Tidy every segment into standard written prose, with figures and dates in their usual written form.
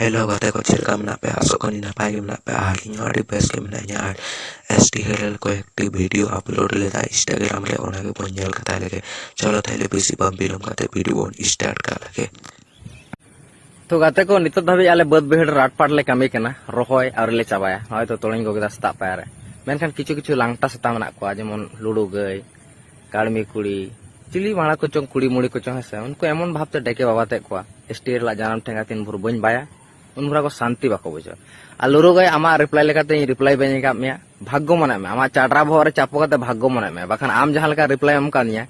Hello gata ko chirka mena pe aso ko ni napai mena pe ahli nyari bes ke mena nya ar STHL ko ekti video upload le da Instagram re ona ke ponjal kata lege chalo thale besi bam bilom kate video on start ka lege तो गाते को नित Dhabi आले बद बहेड़ राटपाट ले कमी कना रोहय और ले चाबाया होय तो तोलिंग गोगदा सता पारे मेनखान किछु किछु लांगटा सता मना को जेमन लुडू गई काड़मी कुड़ी चिली माणा को चों कुड़ी मुड़ी को चों हसे उनको एमन भाबते डेके बाबाते को स्टेर ला जानम ठेंगा तीन भुर बइन बाया उनभरा को शांति बाको बुझो आ लुरु गई आमा रिप्लाई लेकाते रिप्लाई बइन का मिया भाग्य मने में आमा चाडरा भोरे चापो काते भाग्य मने में बाखान आम जहां लका रिप्लाई एम कानिया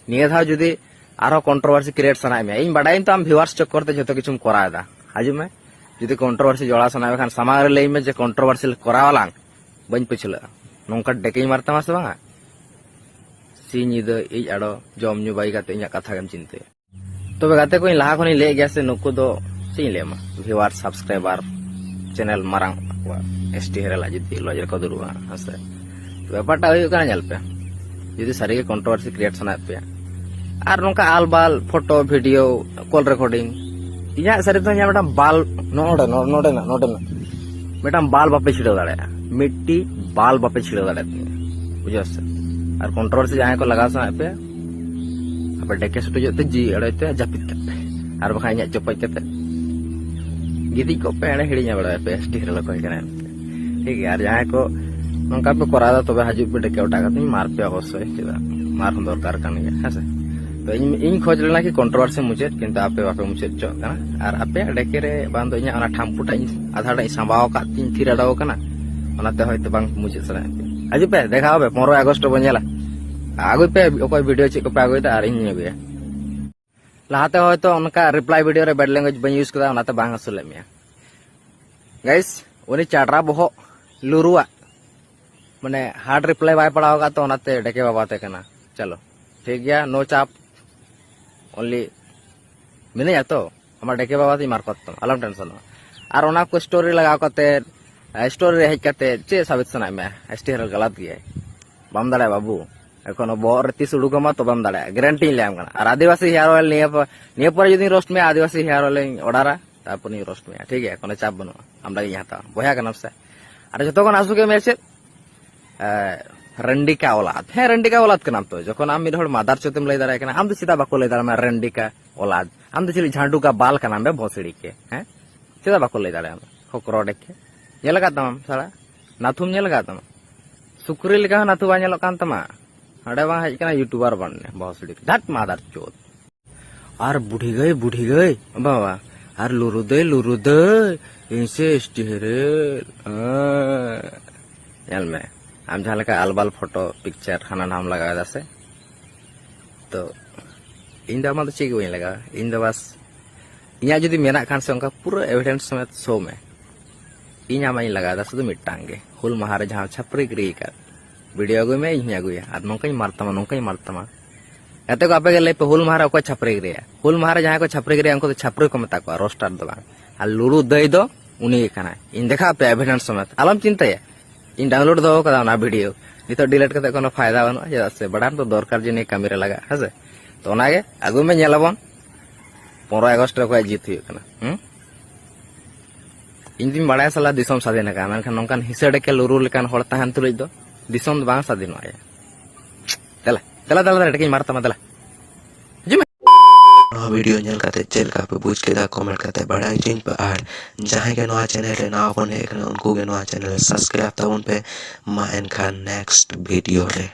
निया था जुदी आरो कंट्रोवर्सी क्रिएट सनाय में इन बडाइन तो आम व्यूअर्स चक्कर ते जतो किछुम करायदा हाजु में जुदी कंट्रोवर्सी जोड़ा सनाय खान समार लई में जे कंट्रोवर्सी करावलां बइन पिछला नोंका डेके मारता मास बांगा सी निदा ए आडो जम न्यू बाई काते इया कथा गम चिंते तबे गाते को लाहा खनि ले गया से नुको दो सी लेमा व्यूअर्स सब्सक्राइबर चैनल मारांग STHL ला जुदी लजर को दुरुवा हसे तो व्यापारटा होय काना जल पे जुदी सारी के कंट्रोवर्सी क्रिएट सनाय पे और नौका आलबाल फोटो वीडियो कॉल रिकॉर्डिंग इया सारी तो बेटा बाल नोडे नोडे नोडे बेटा बाल बापे छिड़ो दाड़े मिट्टी बाल बापे छिड़ो दाड़े बुझो से और कंट्रोवर्सी जहां को लगा सा पे अब डेके सुटो जते जी अड़ते जापित करते और बखा इया चपई करते गिदी को पे एड़े हिड़िया बड़ा पे STHL को कने ठीक है यार जहां को नौका पे करादा तबे हाजु पे डेके उठा करते मार पे अवश्य चेदा मार हम दरकार कान गया है से तो इन खोज लेना कि कंट्रोवर्सी मुझे किंतु आपे बापे मुझे चो कना और आपे डेके रे बांदो इया अना ठामपुटा आधाड़ा सांबाव का तीन थिराडाव कना ओनाते होयतो बांग मुझे सरा आजु पे देखाओ बे 15 अगस्त बनेला आगु पे ओको वीडियो चे को पे आगु दा आर इन नेबे लाहाते होयतो उनका रिप्लाई वीडियो रे बैड लैंग्वेज बन यूज कदा ओनाते बांग असुले मिया गाइस उनी चाडरा बहो लुरुआ माने हार्ड रिप्लाई बाय पड़ाव का तो ओनाते डेके बाबाते कना चलो ठीक गया नो चाप ओनली मिने तो हमार डेके बाबा ती मारकत अलम टेंशन और ओना को स्टोरी लगा कते स्टोरी रे हेज कते चे साबित सनाय में STHL गलत गया बम दाड़े बाबू एखोनो बोर तीस उडुकमा तो बम दाड़े गारंटी लेम कना और आदिवासी हेयर ऑयल निये पर जदि रोस्ट में आदिवासी हेयर ऑयल ऑर्डर तारपर नि रोस्ट में ठीक है कोनो चाप बनो हमरा इ हाता बया कना से और जतो कोन आसु के मेसेज रंडिका औलाद है रंडिका औलाद के नाम तो जखन आम मिड हड़ मादार चोतेम लई दाड़ा कना आम तो सीधा बाको लई दाड़ा मैं रंडिका औलाद आम तो चिली झांडू का बाल का नाम है भोसड़ी के हैं सीधा बाको लई दाड़ा खोकरो डेके ये लगा तम साला नाथुम ने लगा तम सुकुरी लगा नाथु बा नेलो कान तमा हडे बा हेज कना यूट्यूबर बनने भोसड़ी धट मादार चोत और बुढ़ी गई बाबा और लुरु दे इनसे STHL चल में आम जहां लगा आलबाल फोटो पिक्चर हाना नाम लगा दासे तो इन दा मा तो चेक वही लगा इन दा बस इया जदी मेना खान से उनका पूरा एविडेंस समेत शो में इया माई लगा दा सुदु मिटांगे हुल महारे जहां छपरी गिरी का वीडियो गो में इया गुया आर नोंकई मारतमा एते को आपे गेले पे हुल महारे को छपरी गिरी हुल महारे जहां को छपरी गिरी उनको तो छपरी को मता को रोस्टर दो आ लुरु दई दो उनी खाना इन देखा पे एविडेंस समेत आलम चिंता है इन डाउनलोड दो कदा ना वीडियो नितो डिलीट करते कोनो फायदा बनो जे से बडान तो दरकार जिने कामी रे लगा हसे तो ओनागे आगु में नेलाबन 15 अगस्त रे को जीत हुई कना इन दिन बड़ा साला दिसम स्वाधीन का मेनखान नोंकान हिसड़े के लुरु लेकान हड़ ताहन तुलई दो दिसम बांग स्वाधीन आया दला डेके मारता दला वीडियो नेल काते चेल का पे बुझ के दा कमेंट काते बड़ाई चिन पे आर जहां के नवा चैनल रे ना कोने उनको के नवा चैनल सब्सक्राइब ताउन पे मा एनखान नेक्स्ट वीडियो रे